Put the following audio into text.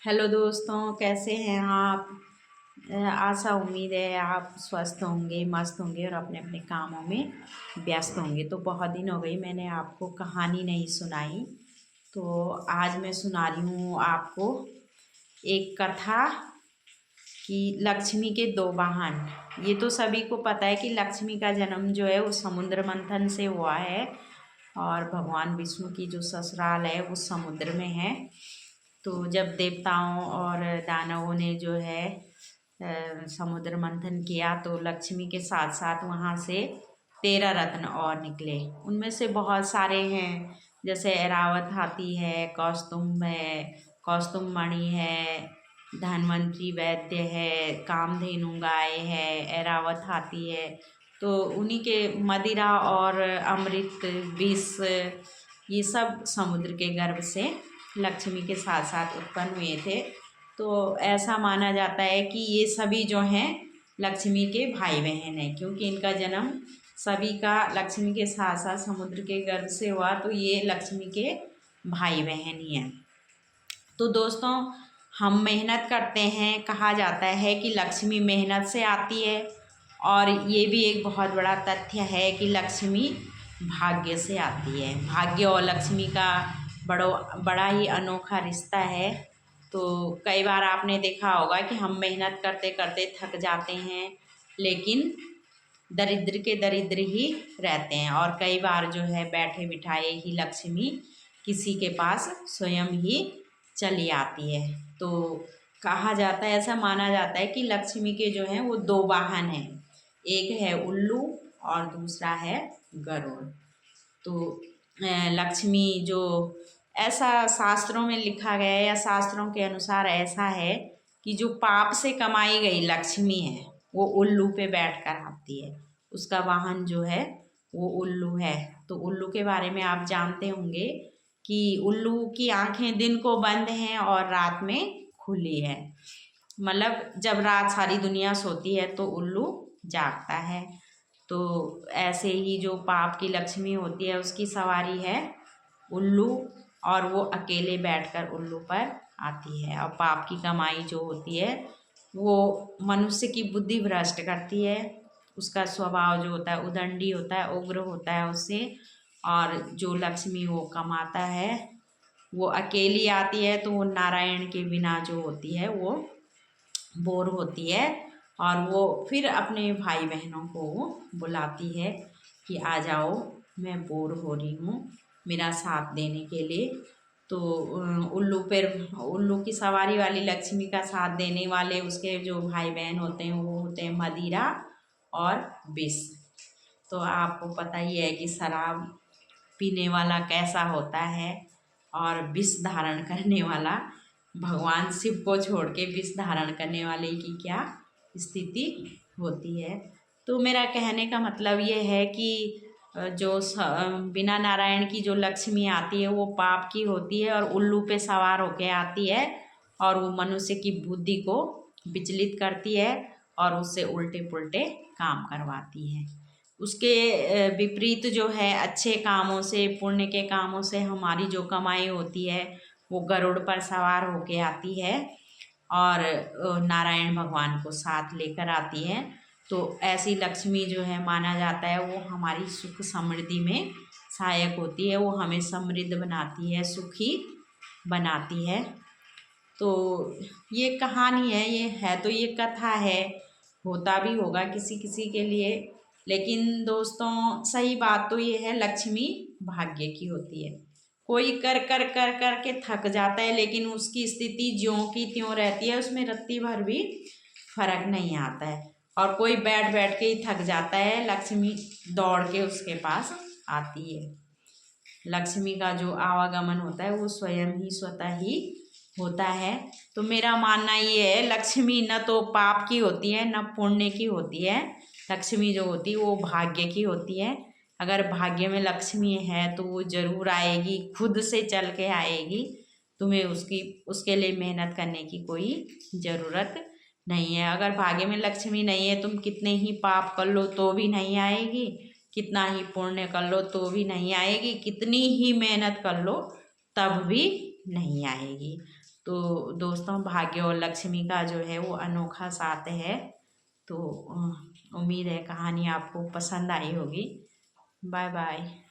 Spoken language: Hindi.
हेलो दोस्तों, कैसे हैं आप। आशा उम्मीद है आप स्वस्थ होंगे, मस्त होंगे और अपने अपने कामों में व्यस्त होंगे। तो बहुत दिन हो गई मैंने आपको कहानी नहीं सुनाई, तो आज मैं सुना रही हूँ आपको एक कथा कि लक्ष्मी के दो वाहन। ये तो सभी को पता है कि लक्ष्मी का जन्म जो है वो समुद्र मंथन से हुआ है और भगवान विष्णु की जो ससुराल है वो समुद्र में है। तो जब देवताओं और दानवों ने जो है समुद्र मंथन किया तो लक्ष्मी के साथ साथ वहाँ से 13 रत्न और निकले। उनमें से बहुत सारे हैं, जैसे ऐरावत हाथी है, कौस्तुभ मणि है, धन्वंतरी वैद्य है, कामधेनु गाय है, ऐरावत हाथी है। तो उन्हीं के मदिरा और अमृत विष ये सब समुद्र के गर्भ से लक्ष्मी के साथ साथ उत्पन्न हुए थे। तो ऐसा माना जाता है कि ये सभी जो हैं लक्ष्मी के भाई बहन हैं, क्योंकि इनका जन्म सभी का लक्ष्मी के साथ साथ समुद्र के गर्भ से हुआ, तो ये लक्ष्मी के भाई बहन ही हैं। तो दोस्तों, हम मेहनत करते हैं, कहा जाता है कि लक्ष्मी मेहनत से आती है, और ये भी एक बहुत बड़ा तथ्य है कि लक्ष्मी भाग्य से आती है। भाग्य और लक्ष्मी का बड़ा ही अनोखा रिश्ता है। तो कई बार आपने देखा होगा कि हम मेहनत करते करते थक जाते हैं, लेकिन दरिद्र के दरिद्र ही रहते हैं, और कई बार जो है बैठे बिठाए ही लक्ष्मी किसी के पास स्वयं ही चली आती है। तो कहा जाता है, ऐसा माना जाता है कि लक्ष्मी के जो हैं वो दो वाहन हैं, एक है उल्लू और दूसरा है गरुड़। तो लक्ष्मी जो, ऐसा शास्त्रों में लिखा गया है या शास्त्रों के अनुसार ऐसा है कि जो पाप से कमाई गई लक्ष्मी है वो उल्लू पे बैठ कर आती है। उसका वाहन जो है वो उल्लू है। तो उल्लू के बारे में आप जानते होंगे कि उल्लू की आंखें दिन को बंद हैं और रात में खुली है। मतलब जब रात सारी दुनिया सोती है तो उल्लू जागता है। तो ऐसे ही जो पाप की लक्ष्मी होती है उसकी सवारी है उल्लू, और वो अकेले बैठकर उल्लू पर आती है। और पाप की कमाई जो होती है वो मनुष्य की बुद्धि भ्रष्ट करती है। उसका स्वभाव जो होता है उदंडी होता है, उग्र होता है उससे। और जो लक्ष्मी वो कमाता है वो अकेली आती है, तो वो नारायण के बिना जो होती है वो बोर होती है, और वो फिर अपने भाई बहनों को बुलाती है कि आ जाओ, मैं बोर हो रही हूँ, मेरा साथ देने के लिए। तो उल्लू की सवारी वाली लक्ष्मी का साथ देने वाले उसके जो भाई बहन होते हैं वो होते हैं मदिरा और विष। तो आपको पता ही है कि शराब पीने वाला कैसा होता है, और विष धारण करने वाला, भगवान शिव को छोड़ के विष धारण करने वाले की क्या स्थिति होती है। तो मेरा कहने का मतलब ये है कि बिना नारायण की जो लक्ष्मी आती है वो पाप की होती है और उल्लू पे सवार होके आती है, और वो मनुष्य की बुद्धि को विचलित करती है और उससे उल्टे पुल्टे काम करवाती है। उसके विपरीत जो है अच्छे कामों से, पुण्य के कामों से हमारी जो कमाई होती है वो गरुड़ पर सवार होके आती है और नारायण भगवान को साथ लेकर आती है। तो ऐसी लक्ष्मी जो है माना जाता है वो हमारी सुख समृद्धि में सहायक होती है, वो हमें समृद्ध बनाती है, सुखी बनाती है। तो ये कहानी है, ये है तो ये कथा है, होता भी होगा किसी किसी के लिए। लेकिन दोस्तों, सही बात तो ये है, लक्ष्मी भाग्य की होती है। कोई कर कर कर कर के थक जाता है, लेकिन उसकी स्थिति ज्यों की त्यों रहती है, उसमें रत्ती भर भी फर्क नहीं आता है। और कोई बैठ बैठ के ही थक जाता है, लक्ष्मी दौड़ के उसके पास आती है। लक्ष्मी का जो आवागमन होता है वो स्वयं ही स्वतः ही होता है। तो मेरा मानना ये है, लक्ष्मी न तो पाप की होती है न पुण्य की होती है। लक्ष्मी जो होती है वो भाग्य की होती है। अगर भाग्य में लक्ष्मी है तो वो ज़रूर आएगी, खुद से चल के आएगी। तुम्हें उसके लिए मेहनत करने की कोई ज़रूरत नहीं है। अगर भाग्य में लक्ष्मी नहीं है, तुम कितने ही पाप कर लो तो भी नहीं आएगी, कितना ही पुण्य कर लो तो भी नहीं आएगी, कितनी ही मेहनत कर लो तब भी नहीं आएगी। तो दोस्तों, भाग्य और लक्ष्मी का जो है वो अनोखा साथ है। तो उम्मीद है कहानी आपको पसंद आई होगी। Bye bye.